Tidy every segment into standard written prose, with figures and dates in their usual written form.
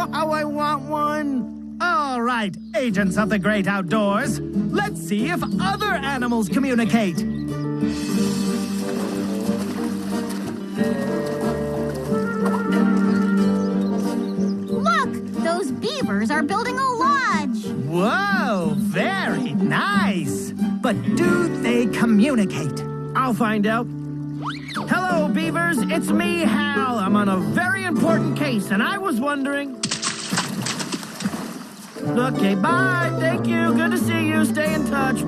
Oh, how I want one. All right, agents of the great outdoors. Let's see if other animals communicate. Look, those beavers are building a lodge. Whoa, very nice. But do they communicate? I'll find out. Hello, beavers. It's me, Hal. I'm on a very important case, and I was wondering... Okay, bye. Thank you. Good to see you. Stay in touch.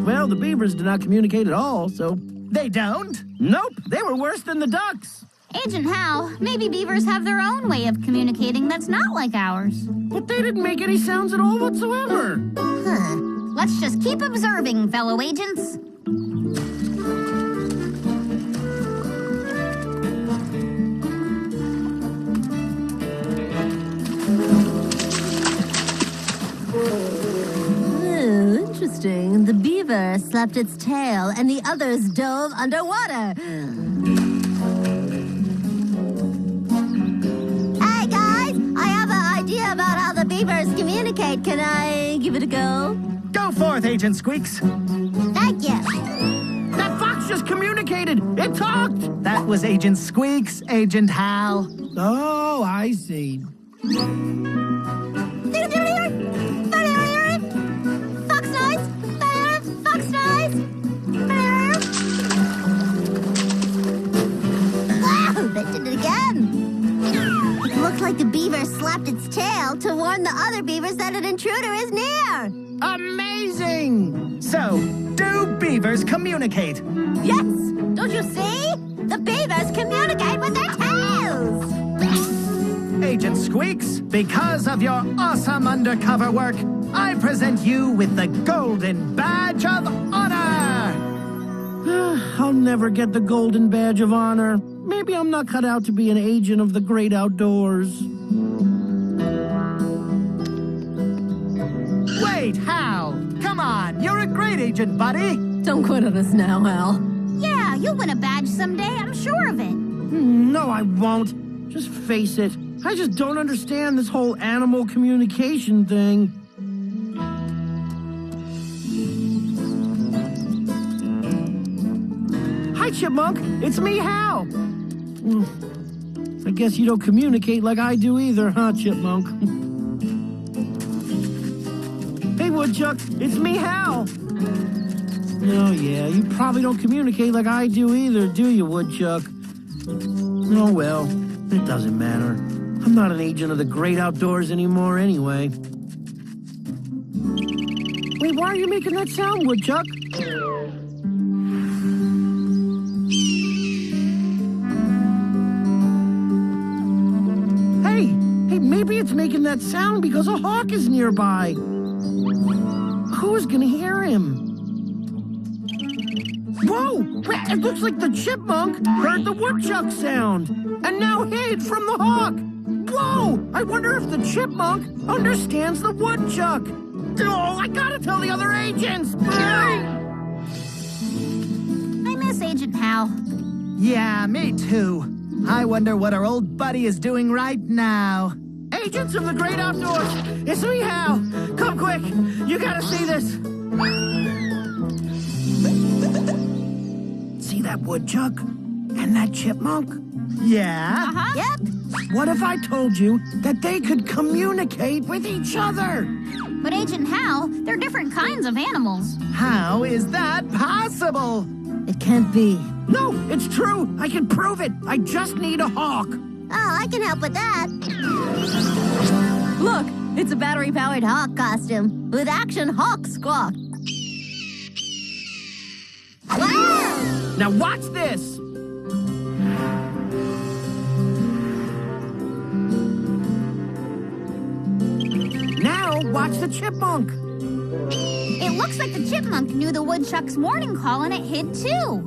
Well, the beavers do not communicate at all, so... They don't? Nope. They were worse than the ducks. Agent Hal, maybe beavers have their own way of communicating that's not like ours. But they didn't make any sounds at all whatsoever. Huh. Let's just keep observing, fellow agents. Interesting. The beaver slapped its tail and the others dove underwater. Hey, guys! I have an idea about how the beavers communicate. Can I give it a go? Go forth, Agent Squeaks. Thank you. That fox just communicated. It talked. That was Agent Squeaks, Agent Hal. Oh, I see. Fox noise! Fox noise! Wow, they did it again. It looked like the beaver slapped its tail to warn the other beavers that an intruder is near. Amazing! So, do beavers communicate? Yes! Don't you see? The beavers communicate with their tails! Agent Squeaks, because of your awesome undercover work, I present you with the Golden Badge of Honor! I'll never get the Golden Badge of Honor. Maybe I'm not cut out to be an agent of the great outdoors. Wait, Hal! Come on, you're a great agent, buddy! Don't quit on us now, Hal. Yeah, you'll win a badge someday, I'm sure of it. No, I won't. Just face it. I just don't understand this whole animal communication thing. Hi, Chipmunk. It's me, Hal. I guess you don't communicate like I do either, huh, Chipmunk? Hey, Woodchuck. It's me, Hal. Oh, yeah, you probably don't communicate like I do either, do you, Woodchuck? Oh, well, it doesn't matter. I'm not an agent of the great outdoors anymore anyway. Wait, why are you making that sound, Woodchuck? Hey, maybe it's making that sound because a hawk is nearby. Who's gonna hear him? Whoa! It looks like the chipmunk heard the woodchuck sound and now hid from the hawk. Whoa! I wonder if the chipmunk understands the woodchuck. Oh, I gotta tell the other agents! I miss Agent Hal. Yeah, me too. I wonder what our old buddy is doing right now. Agents of the great outdoors, it's me, Hal. Come quick, you gotta see this. See that woodchuck and that chipmunk? Yeah? Uh-huh. Yep. What if I told you that they could communicate with each other? But Agent Hal, they're different kinds of animals. How is that possible? It can't be. No, it's true. I can prove it. I just need a hawk. Oh, I can help with that. Look, it's a battery-powered hawk costume with action hawk squawk. Wow! Now watch this. Now watch the chipmunk. It looks like the chipmunk knew the woodchuck's morning call and it hid too.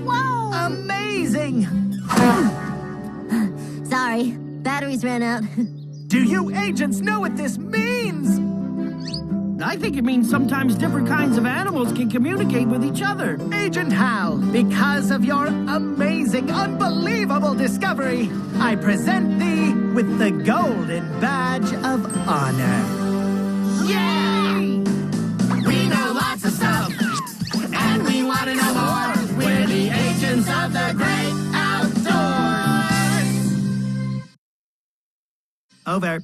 Whoa! Amazing. Sorry, batteries ran out. Do you agents know what this means? I think it means sometimes different kinds of animals can communicate with each other. Agent Hal, because of your amazing, unbelievable discovery, I present thee with the Golden Badge of Honor. Yay! We know lots of stuff, and we want to know more. We're the agents of the great outdoors. Over.